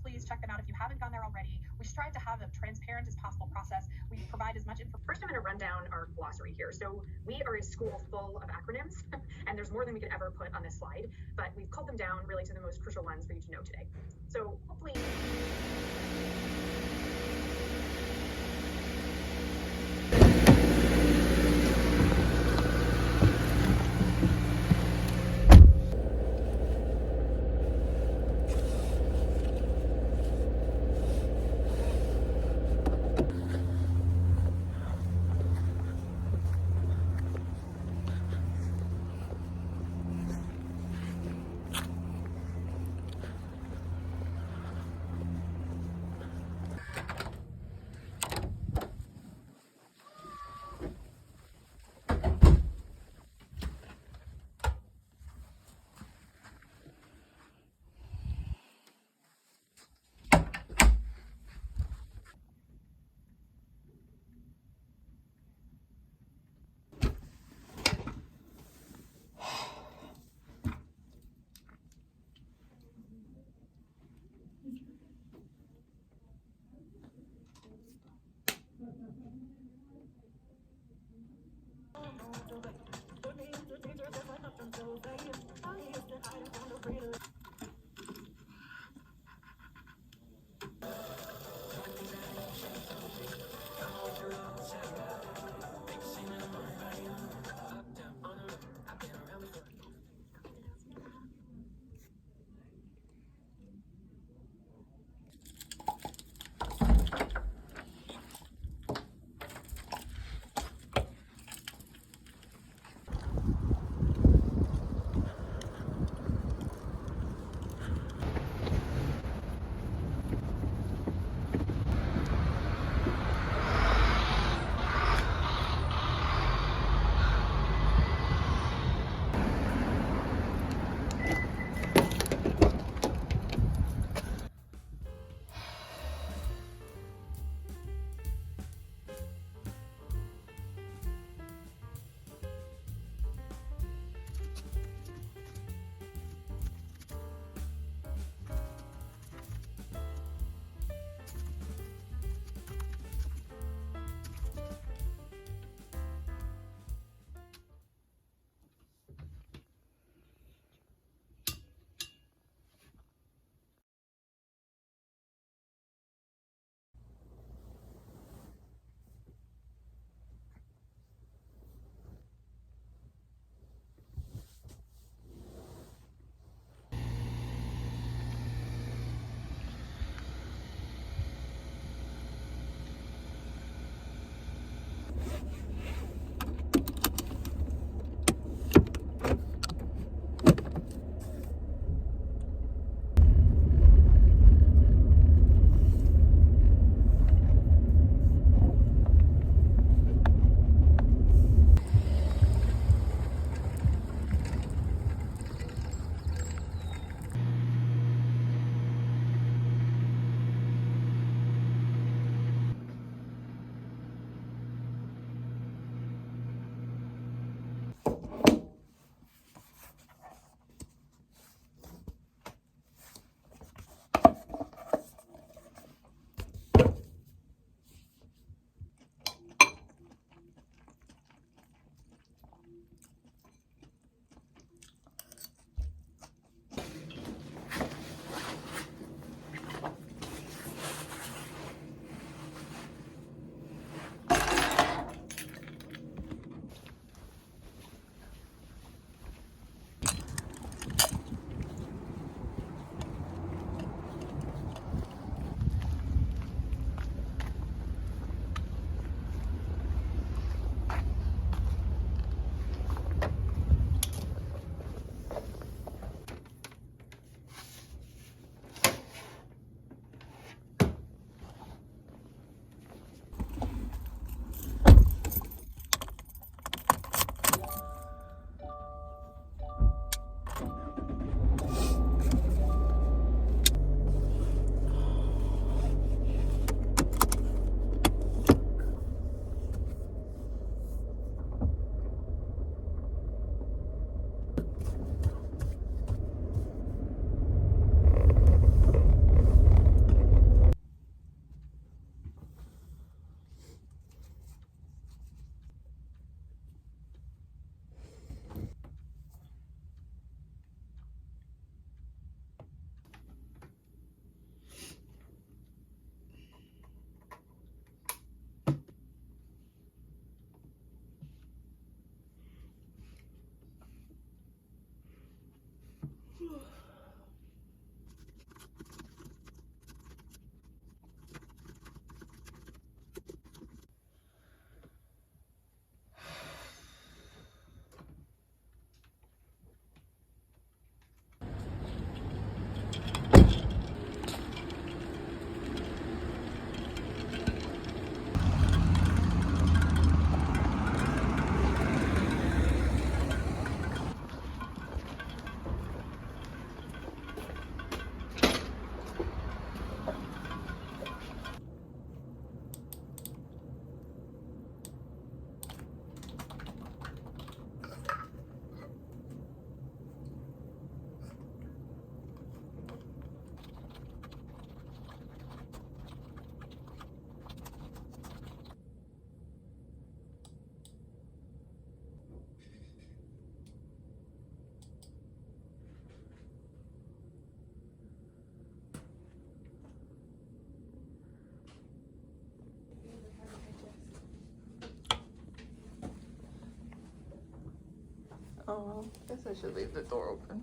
please check them out if you haven't gone there already. We strive to have a transparent as possible process. We provide as much information. First, I'm going to run down our glossary here. So we are a school full of acronyms, and there's more than we could ever put on this slide, but we've culled them down really to the most crucial ones for you to know today. So hopefully... Oh, guess I should leave the door open.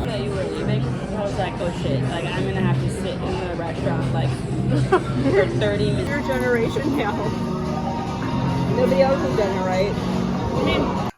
Yeah, you were leaving. I was like, oh shit, like I'm gonna have to sit in the restaurant like for 30 minutes. Your generation now. Nobody else has done it, right? I mean,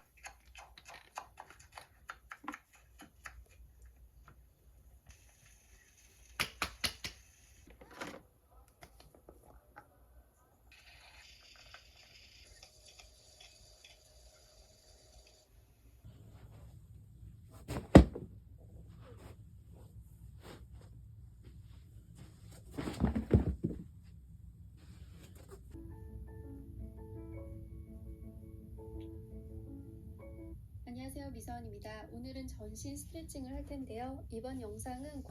안녕하세요, 미서원입니다. 오늘은 전신 스트레칭을 할 텐데요. 이번 영상은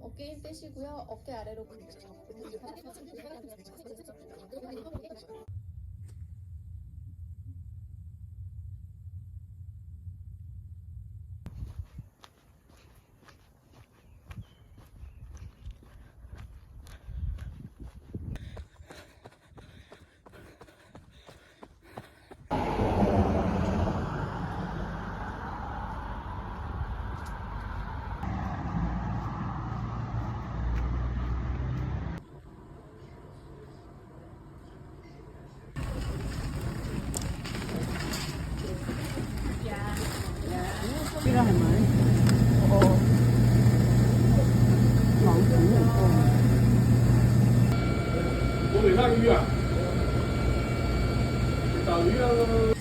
어깨 힘 빼시고요. 어깨 아래로 필요한 말. 마음 좋네. 东北大医院，大医院。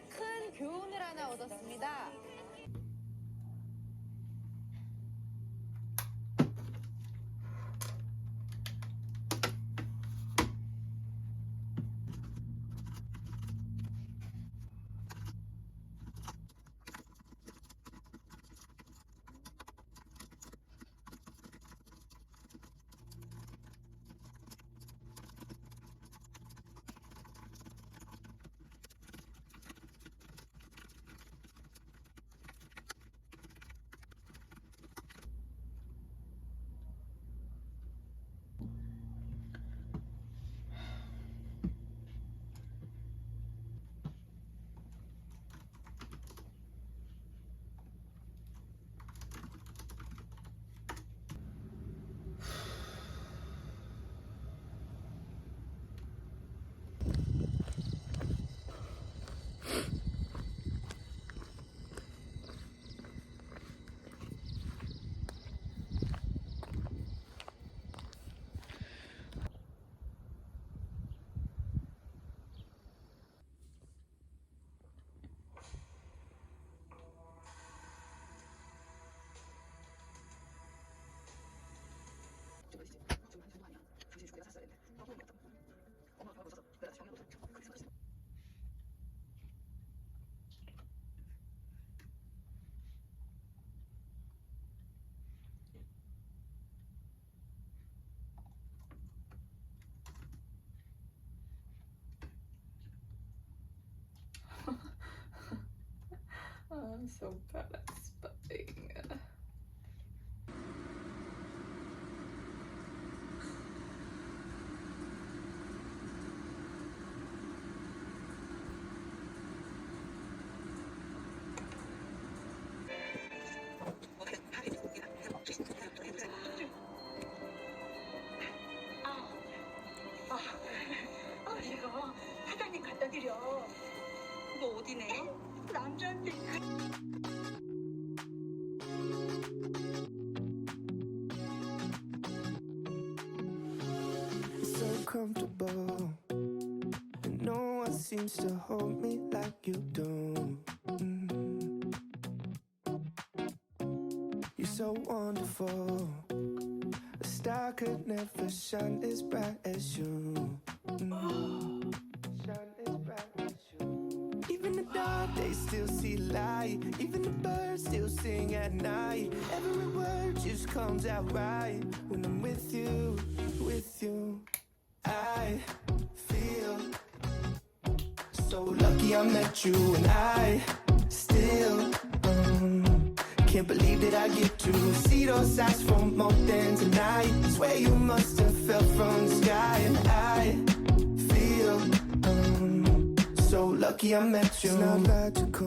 큰 교훈을 하나 얻었습니다. I'm so bad at spelling. 이거 사장님 갖다 드려. 이거 어디네? 남자한테. So comfortable, and no one seems to hold me like you do. You're so wonderful. A star could never shine as bright as you. Shine as bright as you. Even the dark days still see light. Even the birds still sing at night. Every word just comes out right when I'm with you, with you. I feel so lucky I met you, and I still can't believe that I get to see those eyes for more than tonight. Swear you must have fell from the sky, and I feel so lucky I met you. It's not logical,